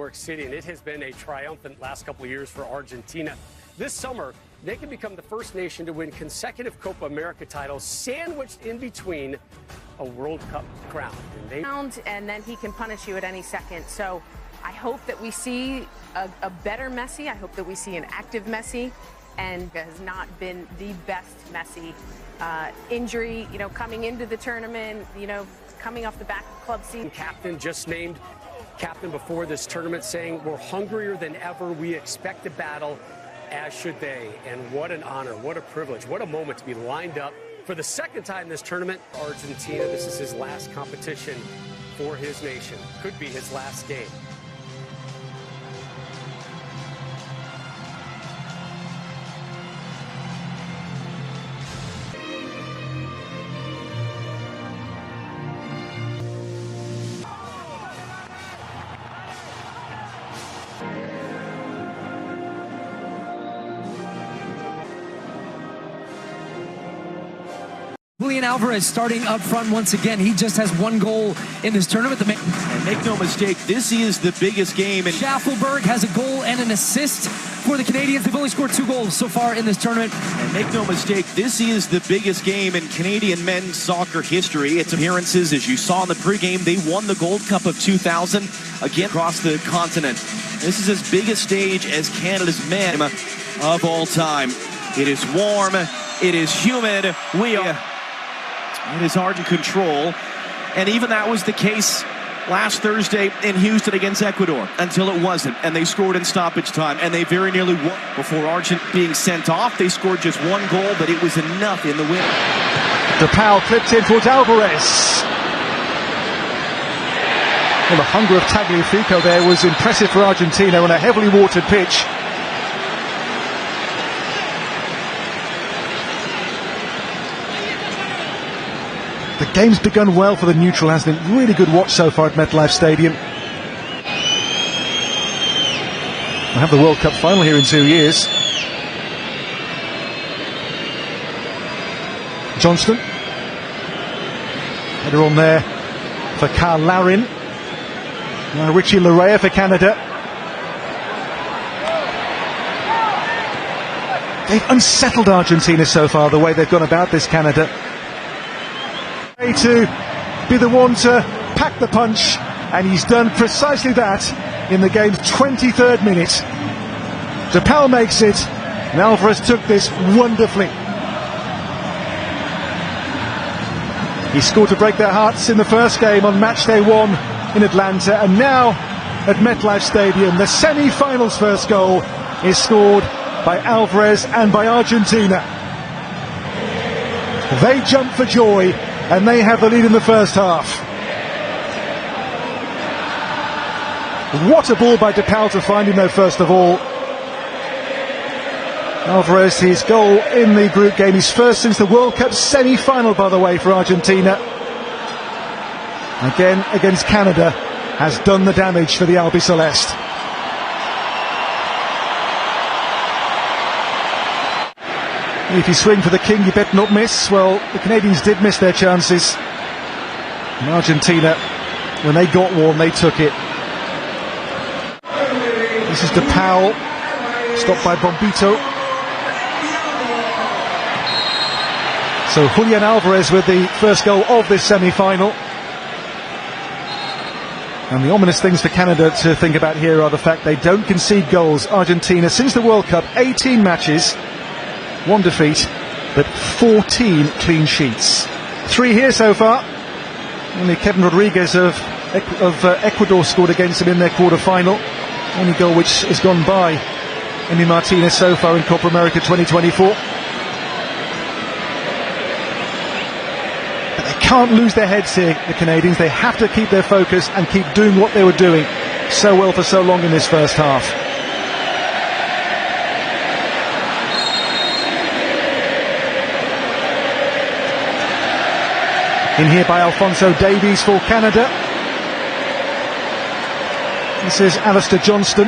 York City, and it has been a triumphant last couple of years for Argentina. This summer, they can become the first nation to win consecutive Copa America titles, sandwiched in between a World Cup crown. And then he can punish you at any second. So I hope that we see a better Messi. I hope that we see an active Messi, and has not been the best Messi. Injury, coming into the tournament, coming off the back of club season. Captain just named captain before this tournament, saying we're hungrier than ever. We expect a battle, as should they. And what an honor, what a privilege, what a moment to be lined up for the second time this tournament. Argentina, this is his last competition for his nation. Could be his last game. Julian Alvarez starting up front once again. He just has one goal in this tournament. And make no mistake, this is the biggest game. And Schaffelberg has a goal and an assist for the Canadians. They've only scored 2 goals so far in this tournament. And make no mistake, this is the biggest game in Canadian men's soccer history. Its appearances, as you saw in the pregame, they won the Gold Cup of 2000 again across the continent. This is as big a stage as Canada's men of all time. It is warm, it is humid, it is hard to control, and even that was the case last Thursday in Houston against Ecuador, until it wasn't, and they scored in stoppage time, and they very nearly won. Before Argent being sent off, they scored just 1 goal, but it was enough in the win. DePaul clipped in towards Alvarez. Well, the hunger of Tagliafico there was impressive for Argentina on a heavily watered pitch. The game's begun well for the neutral, hasn't it? Really good watch so far at MetLife Stadium. We'll have the World Cup final here in 2 years. Johnston. Header on there for Carl Larin. Now Richie Larea for Canada. They've unsettled Argentina so far, the way they've gone about this, Canada. To be the one to pack the punch, and he's done precisely that in the game's 23rd minute. DePaul makes it, and Alvarez took this wonderfully. He scored to break their hearts in the first game on match day 1 in Atlanta, and now at MetLife Stadium the semi-finals first goal is scored by Alvarez and by Argentina. They jump for joy, and they have the lead in the first half. What a ball by DePaul to find him though, first of all. Alvarez, his goal in the group game, his first since the World Cup semi-final, by the way, for Argentina. Again, against Canada, has done the damage for the Albiceleste. If you swing for the king, you better not miss. Well, the Canadians did miss their chances. And Argentina, when they got one, they took it. This is DePaul, stopped by Bombito. So Julian Alvarez with the first goal of this semi-final. And the ominous things for Canada to think about here are the fact they don't concede goals. Argentina, since the World Cup, 18 matches, 1 defeat, but 14 clean sheets. 3 here so far. Only Kevin Rodriguez of Ecuador scored against him in their quarter-final. Only goal which has gone by Emi Martinez so far in Copa America 2024. But they can't lose their heads here, the Canadians. They have to keep their focus and keep doing what they were doing so well for so long in this first half. In here by Alphonso Davies for Canada. This is Alistair Johnston.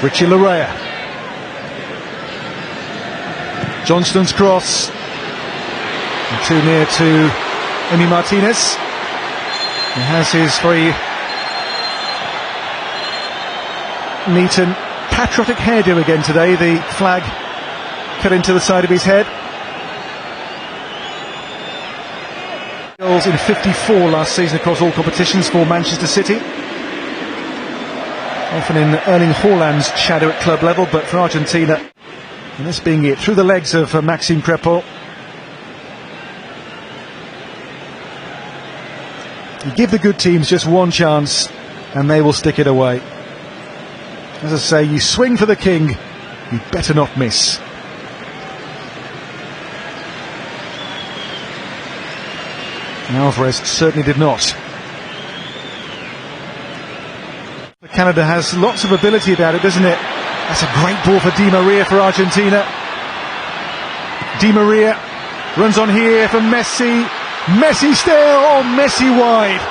Richie Larea. Johnston's cross. And too near to Emi Martinez. He has his very neat and patriotic hairdo again today, the flag cut into the side of his head. Goals in 54 last season across all competitions for Manchester City. Often in Erling Haaland's shadow at club level, but for Argentina, and this being it, through the legs of Maxime Crépeau. You give the good teams just one chance and they will stick it away. As I say, you swing for the king, you better not miss. And Alvarez certainly did not. Canada has lots of ability about it, doesn't it? That's a great ball for Di Maria for Argentina. Di Maria runs on here for Messi. Messi still, oh, Messi wide.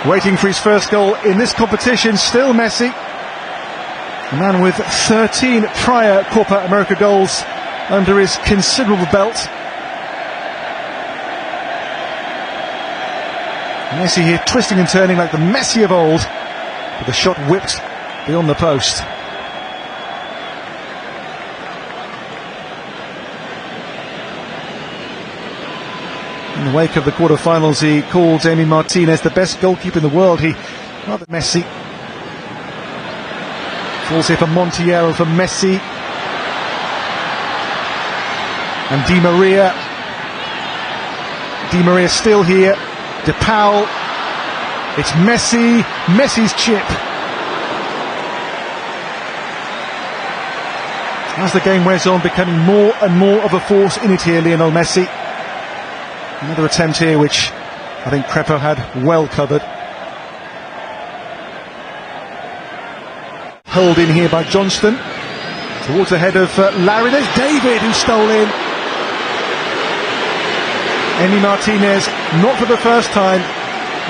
Waiting for his first goal in this competition, still Messi. A man with 13 prior Copa America goals under his considerable belt. Messi here twisting and turning like the Messi of old, with the shot whipped beyond the post. In the wake of the quarter-finals, he called Emi Martinez the best goalkeeper in the world. Rather Messi. Falls here for Montiel, for Messi. And Di Maria. Di Maria still here. De Paul. It's Messi. Messi's chip. As the game wears on, becoming more and more of a force in it here, Lionel Messi. Another attempt here which I think Crépeau had well covered. Held in here by Johnston. Towards the head of Larry. There's David who stole in. Emi Martinez, not for the first time,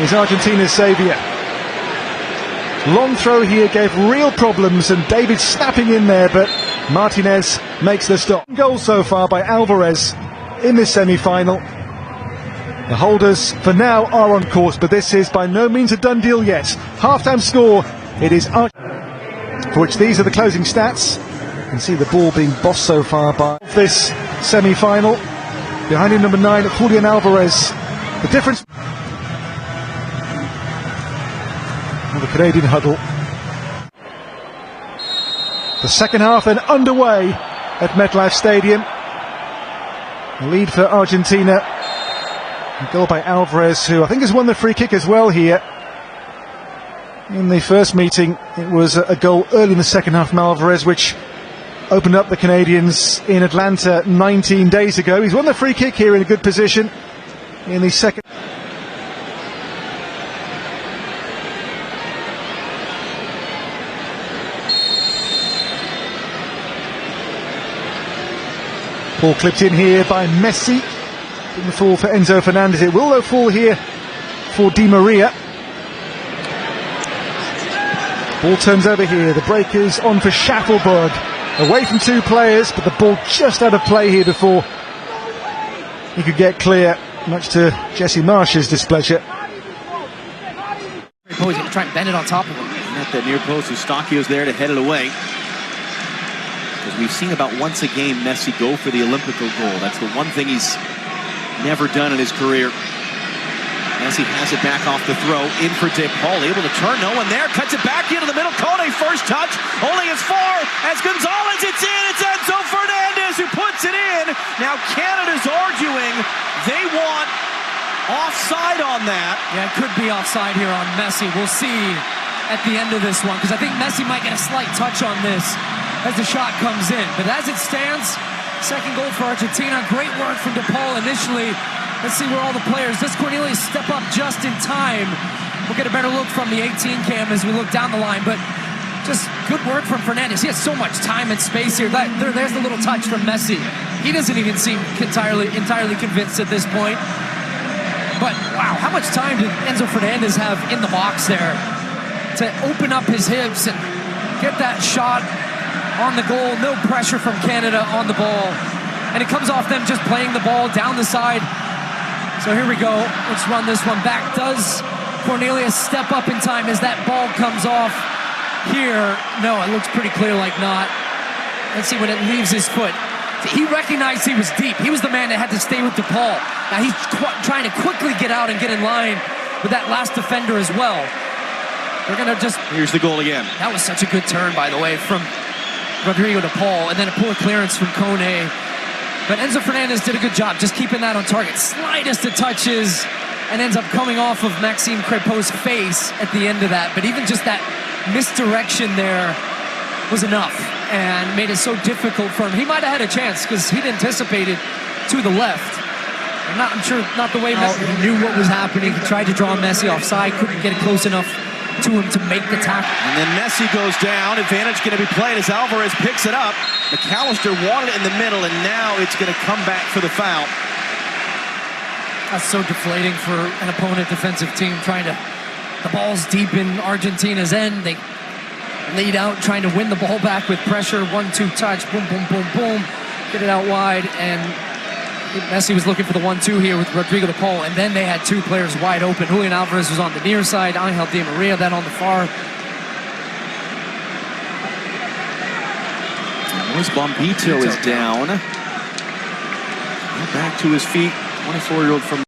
is Argentina's saviour. Long throw here gave real problems and David snapping in there, but Martinez makes the stop. Goal so far by Alvarez in this semi-final. The holders for now are on course, but this is by no means a done deal yet. Half-time score, it is for which these are the closing stats. You can see the ball being bossed so far by this semi-final. Behind him, number 9, Julian Alvarez. The difference. The Canadian huddle. The second half then underway at MetLife Stadium. The lead for Argentina. A goal by Alvarez, who I think has won the free kick as well here. In the first meeting, it was a goal early in the second half from Alvarez, which opened up the Canadians in Atlanta 19 days ago. He's won the free kick here in a good position in the second. Ball clipped in here by Messi. Didn't fall for Enzo Fernandez. It will though fall here for Di Maria. Ball turns over here. The break is on for Schaffelberg. Away from two players, but the ball just out of play here before he could get clear, much to Jesse Marsh's displeasure. He's going to try and bend it on top of him. And at the near post, Eustachio's there to head it away. Because we've seen about once a game Messi go for the Olympico goal. That's the one thing he's never done in his career. Messi has it back off the throw, in for De Paul, able to turn, no one there, cuts it back into the middle, Kone first touch, only as far as Gonzalez, it's in, it's Enzo Fernandez who puts it in. Now Canada's arguing they want offside on that. Yeah, it could be offside here on Messi. We'll see at the end of this one, because I think Messi might get a slight touch on this as the shot comes in. But as it stands, second goal for Argentina. Great work from De Paul initially. Let's see where all the players. Does Cornelius step up just in time? We'll get a better look from the 18 cam as we look down the line. But just good work from Fernandez. He has so much time and space here. There's the little touch from Messi. He doesn't even seem entirely convinced at this point. But wow, how much time did Enzo Fernandez have in the box there to open up his hips and get that shot on the goal? No pressure from Canada on the ball. And it comes off them just playing the ball down the side. So here we go. Let's run this one back. Does Cornelius step up in time as that ball comes off here? No, it looks pretty clear like not. Let's see when it leaves his foot. He recognized he was deep. He was the man that had to stay with DePaul. Now he's trying to quickly get out and get in line with that last defender as well. They're going to just... Here's the goal again. That was such a good turn, by the way, from Rodrigo DePaul, and then a poor clearance from Kone. But Enzo Fernandez did a good job just keeping that on target. Slightest of touches, and ends up coming off of Maxime Crépeau's face at the end of that. But even just that misdirection there was enough and made it so difficult for him. He might have had a chance because he'd anticipated to the left. I'm sure not the way Messi knew what was happening. He tried to draw Messi offside, couldn't get it close enough to him to make the tackle. And then Messi goes down. Advantage going to be played as Alvarez picks it up. McAllister wanted it in the middle, and now it's going to come back for the foul. That's so deflating for an opponent defensive team trying to... The ball's deep in Argentina's end. They lead out, trying to win the ball back with pressure. 1-2 touch, boom, boom, boom, boom. Get it out wide, and Messi was looking for the 1-2 here with Rodrigo DePaul, and then they had two players wide open. Julian Alvarez was on the near side, Angel Di Maria then on the far. Luis Bombito is down. Back to his feet, 24-year-old from